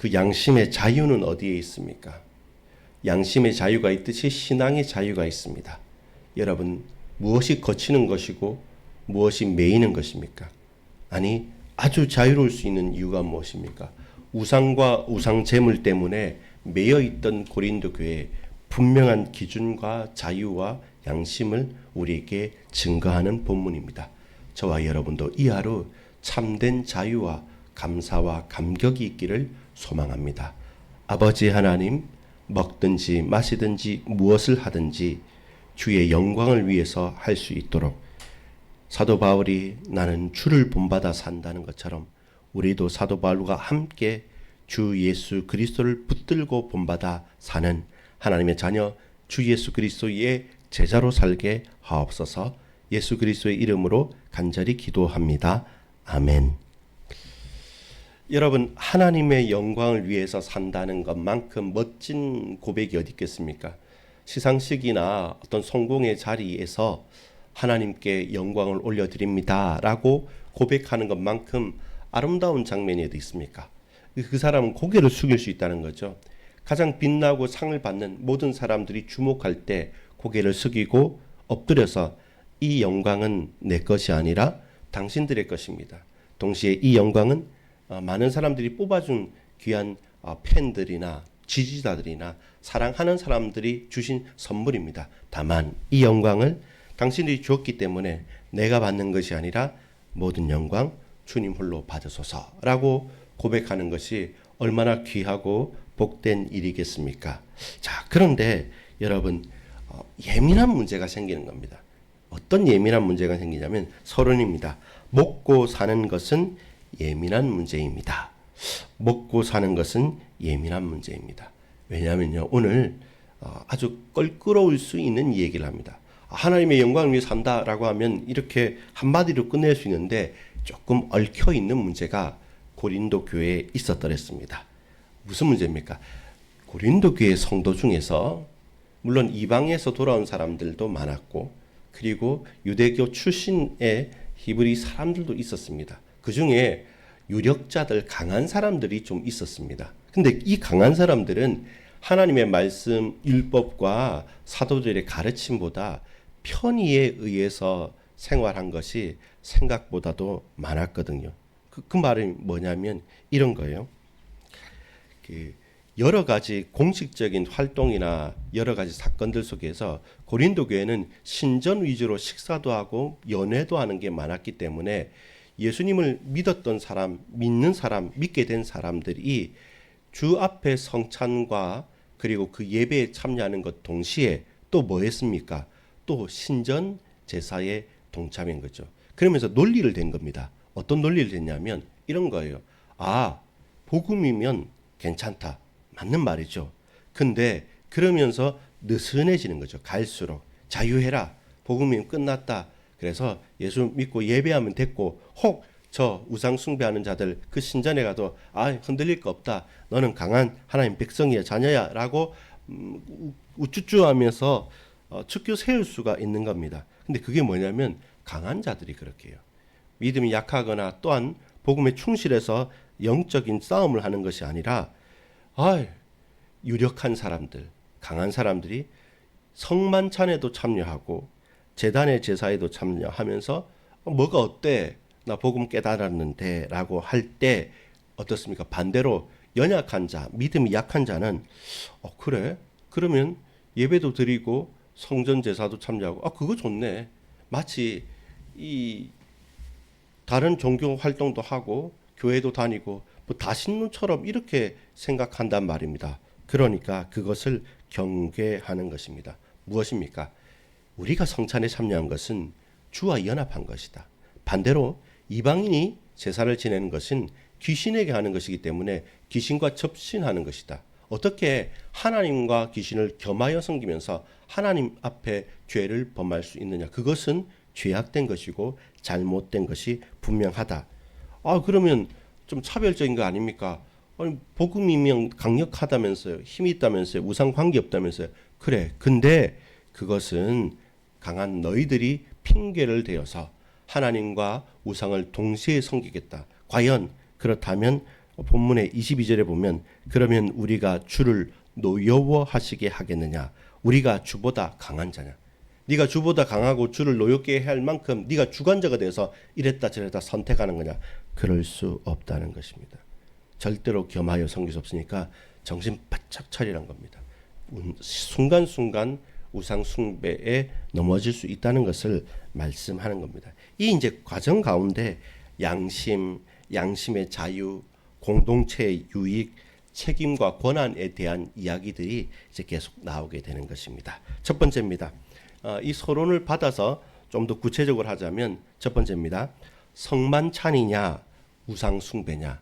그 양심의 자유는 어디에 있습니까? 양심의 자유가 있듯이 신앙의 자유가 있습니다. 여러분, 무엇이 거치는 것이고 무엇이 매이는 것입니까? 아니, 아주 자유로울 수 있는 이유가 무엇입니까? 우상과 우상 제물 때문에 매여 있던 고린도 교회에 분명한 기준과 자유와 양심을 우리에게 증거하는 본문입니다. 저와 여러분도 이 하루 참된 자유와 감사와 감격이 있기를 소망합니다. 아버지 하나님, 먹든지 마시든지 무엇을 하든지 주의 영광을 위해서 할 수 있도록 사도 바울이 나는 주를 본받아 산다는 것처럼 우리도 사도 바울과 함께 주 예수 그리스도를 붙들고 본받아 사는 하나님의 자녀 주 예수 그리스도의 제자로 살게 하옵소서. 예수 그리스도의 이름으로 간절히 기도합니다. 아멘. 여러분, 하나님의 영광을 위해서 산다는 것만큼 멋진 고백이 어디 있겠습니까? 시상식이나 어떤 성공의 자리에서 하나님께 영광을 올려드립니다 라고 고백하는 것만큼 아름다운 장면이 어디 있습니까? 그 사람은 고개를 숙일 수 있다는 거죠. 가장 빛나고 상을 받는 모든 사람들이 주목할 때 고개를 숙이고 엎드려서 이 영광은 내 것이 아니라 당신들의 것입니다. 동시에 이 영광은 많은 사람들이 뽑아준 귀한 팬들이나 지지자들이나 사랑하는 사람들이 주신 선물입니다. 다만 이 영광을 당신들이 주었기 때문에 내가 받는 것이 아니라 모든 영광 주님 홀로 받으소서라고 고백하는 것이 얼마나 귀하고 복된 일이겠습니까? 자, 그런데 여러분, 예민한 문제가 생기는 겁니다. 어떤 예민한 문제가 생기냐면 서론입니다. 먹고 사는 것은 예민한 문제입니다. 먹고 사는 것은 예민한 문제입니다. 왜냐하면요, 오늘 아주 껄끄러울 수 있는 얘기를 합니다. 하나님의 영광을 위해 산다라고 하면 이렇게 한마디로 끝낼 수 있는데 조금 얽혀 있는 문제가 고린도 교회에 있었더랬습니다. 무슨 문제입니까? 고린도 교회 성도 중에서 물론 이방에서 돌아온 사람들도 많았고 그리고 유대교 출신의 히브리 사람들도 있었습니다. 그 중에 유력자들, 강한 사람들이 좀 있었습니다. 근데 이 강한 사람들은 하나님의 말씀, 율법과 사도들의 가르침보다 편의에 의해서 생활한 것이 생각보다도 많았거든요. 그 말이 뭐냐면 이런 거예요. 여러 가지 공식적인 활동이나 여러 가지 사건들 속에서 고린도 교회는 신전 위주로 식사도 하고 연회도 하는 게 많았기 때문에 예수님을 믿었던 사람, 믿는 사람, 믿게 된 사람들이 주 앞에 성찬과 그리고 그 예배에 참여하는 것 동시에 또 뭐 했습니까? 또 신전 제사에 동참한 거죠. 그러면서 논리를 댄 겁니다. 어떤 논리를 댔냐면 이런 거예요. 복음이면 괜찮다. 맞는 말이죠. 근데 그러면서 느슨해지는 거죠. 갈수록 자유해라. 복음이면 끝났다. 그래서 예수 믿고 예배하면 됐고 혹 저 우상 숭배하는 자들 그 신전에 가도 흔들릴 거 없다. 너는 강한 하나님 백성이야, 자녀야 라고 우쭈쭈하면서 축교 세울 수가 있는 겁니다. 근데 그게 뭐냐면 강한 자들이 그렇게 해요. 믿음이 약하거나 또한 복음에 충실해서 영적인 싸움을 하는 것이 아니라 유력한 사람들, 강한 사람들이 성만찬에도 참여하고 제단의 제사에도 참여하면서 뭐가 어때? 나 복음 깨달았는데 라고 할 때 어떻습니까? 반대로 연약한 자, 믿음이 약한 자는 그래? 그러면 예배도 드리고 성전 제사도 참여하고 그거 좋네. 마치 이 다른 종교 활동도 하고 교회도 다니고 뭐 다신론처럼 이렇게 생각한단 말입니다. 그러니까 그것을 경계하는 것입니다. 무엇입니까? 우리가 성찬에 참여한 것은 주와 연합한 것이다. 반대로 이방인이 제사를 지내는 것은 귀신에게 하는 것이기 때문에 귀신과 접신하는 것이다. 어떻게 하나님과 귀신을 겸하여 섬기면서 하나님 앞에 죄를 범할 수 있느냐? 그것은 죄악된 것이고 잘못된 것이 분명하다. 그러면 좀 차별적인 거 아닙니까? 복음이면 강력하다면서요. 힘이 있다면서요. 우상 관계 없다면서요. 그래. 근데 그것은 강한 너희들이 핑계를 대어서 하나님과 우상을 동시에 섬기겠다. 과연 그렇다면 본문의 22절에 보면 그러면 우리가 주를 노여워하시게 하겠느냐? 우리가 주보다 강한 자냐? 네가 주보다 강하고 주를 노엽게 할 만큼 네가 주관자가 돼서 이랬다 저랬다 선택하는 거냐? 그럴 수 없다는 것입니다. 절대로 겸하여 섬길 수 없으니까 정신 바짝 차리란 겁니다. 순간순간 우상 숭배에 넘어질 수 있다는 것을 말씀하는 겁니다. 이 이제 과정 가운데 양심의 자유, 공동체의 유익, 책임과 권한에 대한 이야기들이 이제 계속 나오게 되는 것입니다. 첫 번째입니다. 이 서론을 받아서 좀 더 구체적으로 하자면 첫 번째입니다. 성만찬이냐 우상 숭배냐,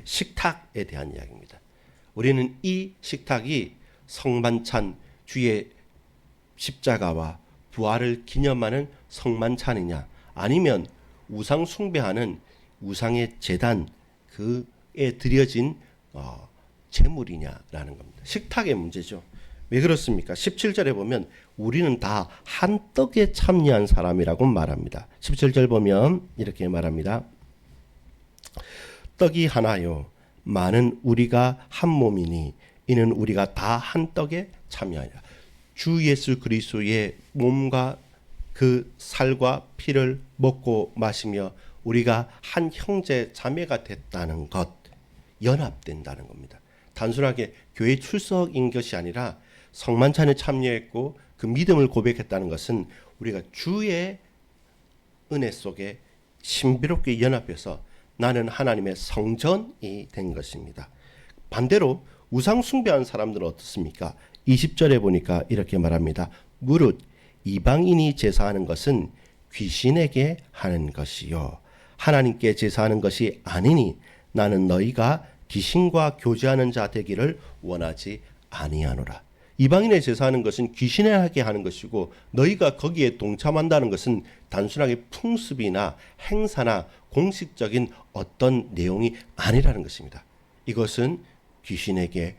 식탁에 대한 이야기입니다. 우리는 이 식탁이 성만찬, 주의 십자가와 부활을 기념하는 성만찬이냐, 아니면 우상 숭배하는 우상의 제단 그에 드려진 제물이냐라는 겁니다. 식탁의 문제죠. 왜 그렇습니까? 17절에 보면 우리는 다 한 떡에 참여한 사람이라고 말합니다. 17절 보면 이렇게 말합니다. 떡이 하나요 많은 우리가 한 몸이니 이는 우리가 다 한 떡에 참여하냐. 주 예수 그리스도의 몸과 그 살과 피를 먹고 마시며 우리가 한 형제 자매가 됐다는 것, 연합된다는 겁니다. 단순하게 교회 출석인 것이 아니라 성만찬에 참여했고 그 믿음을 고백했다는 것은 우리가 주의 은혜 속에 신비롭게 연합해서 나는 하나님의 성전이 된 것입니다. 반대로 우상 숭배한 사람들은 어떻습니까? 20절에 보니까 이렇게 말합니다. 무릇 이방인이 제사하는 것은 귀신에게 하는 것이요 하나님께 제사하는 것이 아니니 나는 너희가 귀신과 교제하는 자 되기를 원하지 아니하노라. 이방인의 제사하는 것은 귀신에게 하는 것이고 너희가 거기에 동참한다는 것은 단순하게 풍습이나 행사나 공식적인 어떤 내용이 아니라는 것입니다. 이것은 귀신에게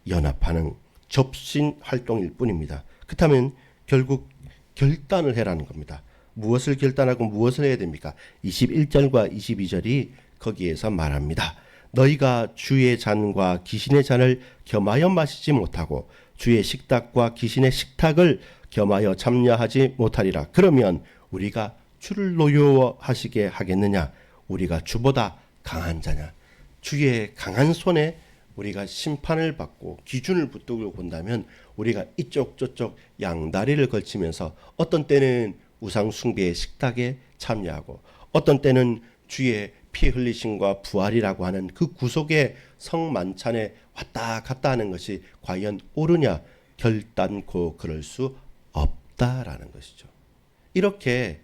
연합하는 접신 활동일 뿐입니다. 그렇다면 결국 결단을 해라는 겁니다. 무엇을 결단하고 무엇을 해야 됩니까? 21절과 22절이 거기에서 말합니다. 너희가 주의 잔과 귀신의 잔을 겸하여 마시지 못하고 주의 식탁과 귀신의 식탁을 겸하여 참여하지 못하리라. 그러면 우리가 주를 노여워하시게 하겠느냐? 우리가 주보다 강한 자냐? 주의 강한 손에 우리가 심판을 받고 기준을 붙들고 본다면 우리가 이쪽 저쪽 양다리를 걸치면서 어떤 때는 우상 숭배의 식탁에 참여하고 어떤 때는 주의 피 흘리심과 부활이라고 하는 그 구속의 성만찬에 왔다 갔다 하는 것이 과연 옳으냐? 결단코 그럴 수 없다라는 것이죠. 이렇게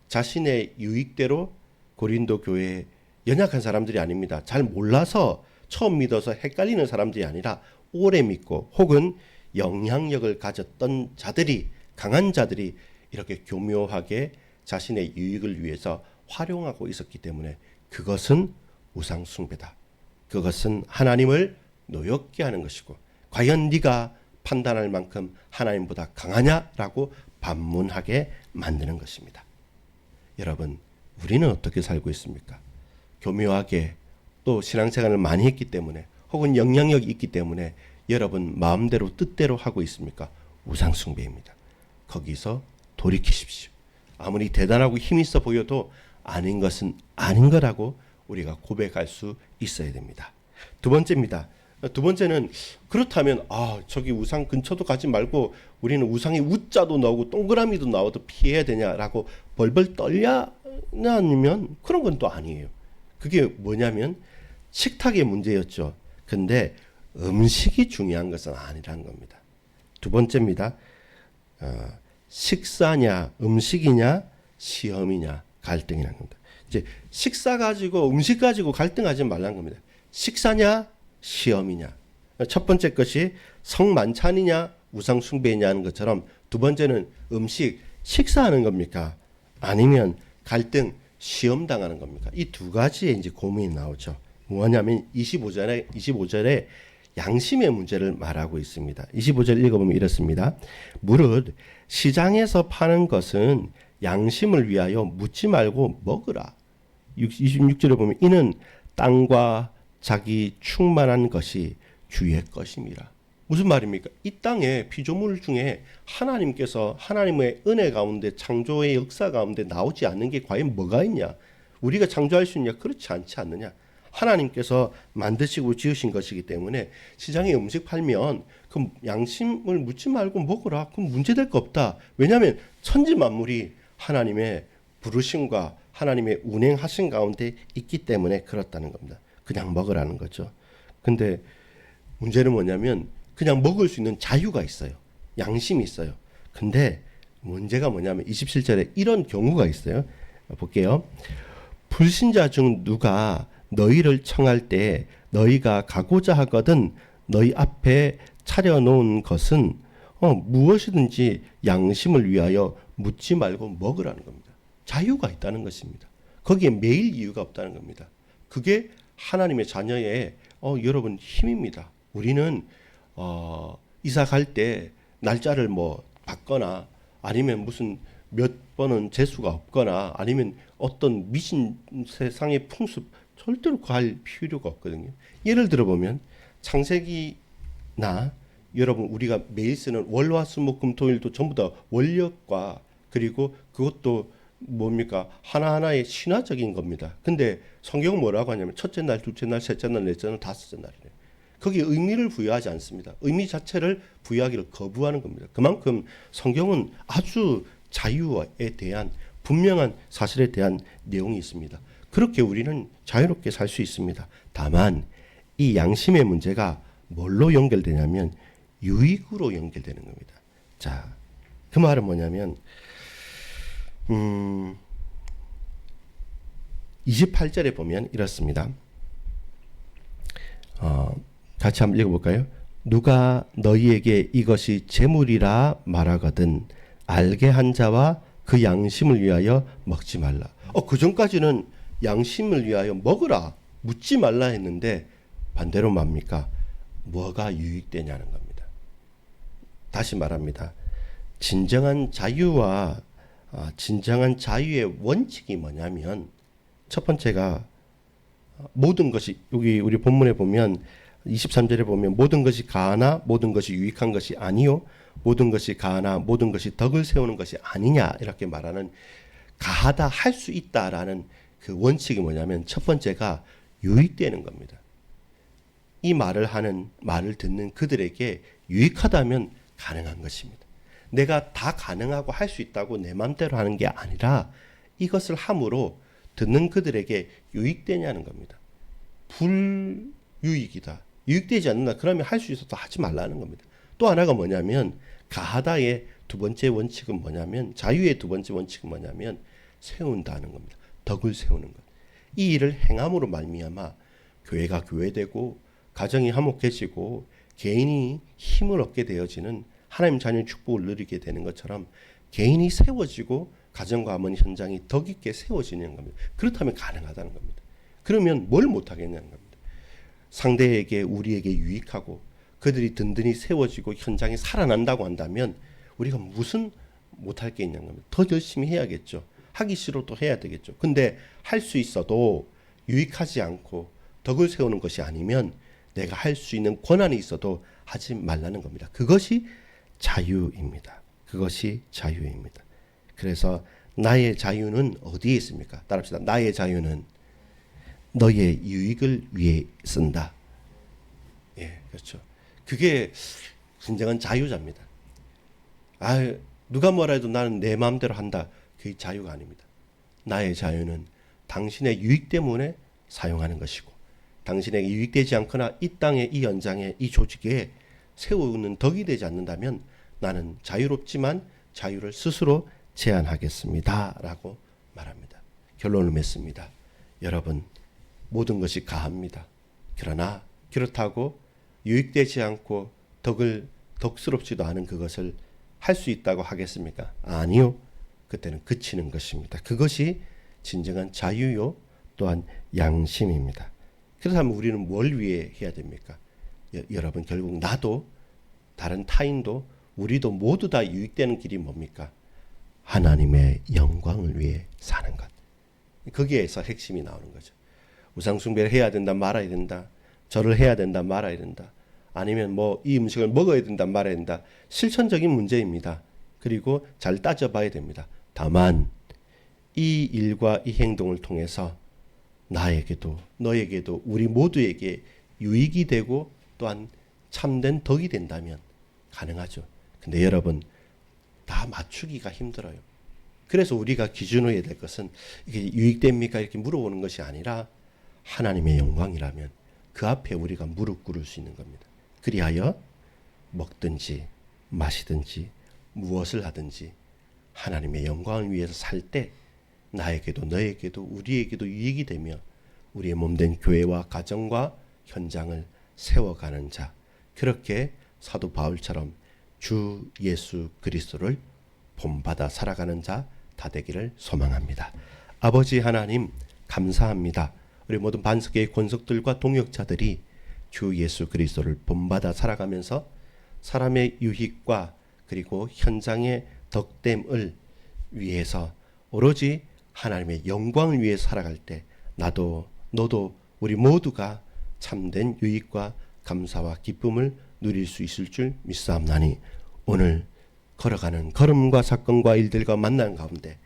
자신의 유익대로 고린도 교회에 연약한 사람들이 아닙니다. 잘 몰라서 처음 믿어서 헷갈리는 사람들이 아니라 오래 믿고 혹은 영향력을 가졌던 자들이, 강한 자들이 이렇게 교묘하게 자신의 유익을 위해서 활용하고 있었기 때문에 그것은 우상 숭배다. 그것은 하나님을 노엽게 하는 것이고 과연 네가 판단할 만큼 하나님보다 강하냐라고 반문하게 만드는 것입니다. 여러분, 우리는 어떻게 살고 있습니까? 교묘하게 또 신앙생활을 많이 했기 때문에 혹은 영향력이 있기 때문에 여러분 마음대로 뜻대로 하고 있습니까? 우상 숭배입니다. 거기서 돌이키십시오. 아무리 대단하고 힘 있어 보여도 아닌 것은 아닌 거라고 우리가 고백할 수 있어야 됩니다. 두 번째입니다. 두 번째는 그렇다면 저기 우상 근처도 가지 말고 우리는 우상의 우자도 나오고 동그라미도 나와도 피해야 되냐라고 벌벌 떨냐 아니면 그런 건 또 아니에요. 그게 뭐냐면 식탁의 문제였죠. 근데 음식이 중요한 것은 아니라는 겁니다. 두 번째입니다. 식사냐 음식이냐 시험이냐 갈등이라는 겁니다. 이제 식사 가지고 음식 가지고 갈등하지 말라는 겁니다. 식사냐 시험이냐. 첫 번째 것이 성만찬이냐 우상 숭배냐는 것처럼 두 번째는 음식 식사하는 겁니까? 아니면 갈등 시험 당하는 겁니까? 이 두 가지의 이제 고민이 나오죠. 뭐냐면 25절에 양심의 문제를 말하고 있습니다. 25절 읽어보면 이렇습니다. 무릇 시장에서 파는 것은 양심을 위하여 묻지 말고 먹으라. 26절에 보면 이는 땅과 자기 충만한 것이 주의 것임이라. 무슨 말입니까? 이 땅에 피조물 중에 하나님께서 하나님의 은혜 가운데 창조의 역사 가운데 나오지 않는 게 과연 뭐가 있냐? 우리가 창조할 수 있냐? 그렇지 않지 않느냐? 하나님께서 만드시고 지으신 것이기 때문에 시장에 음식 팔면 그 양심을 묻지 말고 먹어라. 그럼 문제될 거 없다. 왜냐하면 천지 만물이 하나님의 부르심과 하나님의 운행하신 가운데 있기 때문에 그렇다는 겁니다. 그냥 먹으라는 거죠. 근데 문제는 뭐냐면 그냥 먹을 수 있는 자유가 있어요. 양심이 있어요. 근데 문제가 뭐냐면 27절에 이런 경우가 있어요. 볼게요. 불신자 중 누가 너희를 청할 때 너희가 가고자 하거든 너희 앞에 차려놓은 것은 무엇이든지 양심을 위하여 묻지 말고 먹으라는 겁니다. 자유가 있다는 것입니다. 거기에 매일 이유가 없다는 겁니다. 그게 하나님의 자녀의 여러분 힘입니다. 우리는 이사 갈 때 날짜를 뭐 받거나 아니면 무슨 몇 번은 재수가 없거나 아니면 어떤 미신 세상의 풍습 절대로 갈 필요가 없거든요. 예를 들어 보면 창세기나 여러분 우리가 매일 쓰는 월화수목금토일도 전부 다 원력과 그리고 그것도 뭡니까? 하나하나의 신화적인 겁니다. 근데 성경은 뭐라고 하냐면 첫째 날, 둘째 날, 셋째 날, 넷째 날, 다섯째 날이래요. 거기에 의미를 부여하지 않습니다. 의미 자체를 부여하기를 거부하는 겁니다. 그만큼 성경은 아주 자유에 대한 분명한 사실에 대한 내용이 있습니다. 그렇게 우리는 자유롭게 살 수 있습니다. 다만 이 양심의 문제가 뭘로 연결되냐면 유익으로 연결되는 겁니다. 자, 그 말은 뭐냐면 28절에 보면 이렇습니다. 같이 한번 읽어볼까요? 누가 너희에게 이것이 재물이라 말하거든 알게 한 자와 그 양심을 위하여 먹지 말라. 그 전까지는 양심을 위하여 먹으라 묻지 말라 했는데 반대로 뭡니까? 뭐가 유익되냐는 겁니다. 다시 말합니다. 진정한 자유와 진정한 자유의 원칙이 뭐냐면 첫 번째가 모든 것이 여기 우리 본문에 보면 23절에 보면 모든 것이 가하나 모든 것이 유익한 것이 아니요 모든 것이 가하나 모든 것이 덕을 세우는 것이 아니냐 이렇게 말하는 가하다 할 수 있다라는 그 원칙이 뭐냐면 첫 번째가 유익되는 겁니다. 이 말을 듣는 그들에게 유익하다면 가능한 것입니다. 내가 다 가능하고 할 수 있다고 내 마음대로 하는 게 아니라 이것을 함으로 듣는 그들에게 유익되냐는 겁니다. 불유익이다. 유익되지 않는다. 그러면 할 수 있어도 하지 말라는 겁니다. 또 하나가 뭐냐면 가하다의 두 번째 원칙은 뭐냐면 자유의 두 번째 원칙은 뭐냐면 세운다는 겁니다. 덕을 세우는 것. 이 일을 행함으로 말미암아 교회가 교회되고 가정이 화목해지고 개인이 힘을 얻게 되어지는 하나님 자녀의 축복을 누리게 되는 것처럼 개인이 세워지고 가정과 어머니 현장이 덕 있게 세워지는 겁니다. 그렇다면 가능하다는 겁니다. 그러면 뭘 못하겠냐는 겁니다. 상대에게 우리에게 유익하고 그들이 든든히 세워지고 현장이 살아난다고 한다면 우리가 무슨 못할 게 있냐는 겁니다. 더 열심히 해야겠죠. 하기 싫어도 해야 되겠죠. 근데 할 수 있어도 유익하지 않고 덕을 세우는 것이 아니면 내가 할 수 있는 권한이 있어도 하지 말라는 겁니다. 그것이 자유입니다. 그것이 자유입니다. 그래서 나의 자유는 어디에 있습니까? 따라합시다. 나의 자유는 너의 유익을 위해 쓴다. 예, 그렇죠. 그게 진정한 자유자입니다. 누가 뭐라 해도 나는 내 마음대로 한다. 그게 자유가 아닙니다. 나의 자유는 당신의 유익 때문에 사용하는 것이고 당신에게 유익되지 않거나 이 땅에 이 현장에 이 조직에 세우는 덕이 되지 않는다면 나는 자유롭지만 자유를 스스로 제한하겠습니다. 라고 말합니다. 결론을 맺습니다. 여러분 모든 것이 가합니다. 그러나 그렇다고 유익되지 않고 덕스럽지도 않은 그것을 할 수 있다고 하겠습니까? 아니요. 그때는 그치는 것입니다. 그것이 진정한 자유요 또한 양심입니다. 그렇다면 우리는 뭘 위해 해야 됩니까? 여러분 결국 나도 다른 타인도 우리도 모두 다 유익되는 길이 뭡니까? 하나님의 영광을 위해 사는 것. 거기에서 핵심이 나오는 거죠. 우상 숭배를 해야 된다 말아야 된다. 절을 해야 된다 말아야 된다. 아니면 뭐 이 음식을 먹어야 된다 말아야 된다. 실천적인 문제입니다. 그리고 잘 따져봐야 됩니다. 다만 이 일과 이 행동을 통해서 나에게도 너에게도 우리 모두에게 유익이 되고 또한 참된 덕이 된다면 가능하죠. 근데 여러분 다 맞추기가 힘들어요. 그래서 우리가 기준으로 해야 될 것은 이게 유익됩니까? 이렇게 물어보는 것이 아니라 하나님의 영광이라면 그 앞에 우리가 무릎 꿇을 수 있는 겁니다. 그리하여 먹든지 마시든지 무엇을 하든지 하나님의 영광을 위해서 살 때 나에게도 너에게도 우리에게도 유익이 되며 우리의 몸된 교회와 가정과 현장을 세워가는 자, 그렇게 사도 바울처럼 주 예수 그리스도를 본받아 살아가는 자 다 되기를 소망합니다. 아버지 하나님 감사합니다. 우리 모든 반석의 권속들과 동역자들이 주 예수 그리스도를 본받아 살아가면서 사람의 유익과 그리고 현장의 덕됨을 위해서 오로지 하나님의 영광을 위해 살아갈 때 나도 너도 우리 모두가 참된 유익과 감사와 기쁨을 누릴 수 있을 줄 믿사옵나니 오늘 걸어가는 걸음과 사건과 일들과 만나는 가운데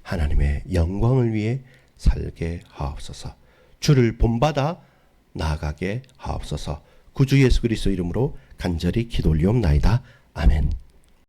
하나님의 영광을 위해 살게 하옵소서. 주를 본받아 나아가게 하옵소서. 구주 예수 그리스도 이름으로 간절히 기도 올리옵나이다. 아멘.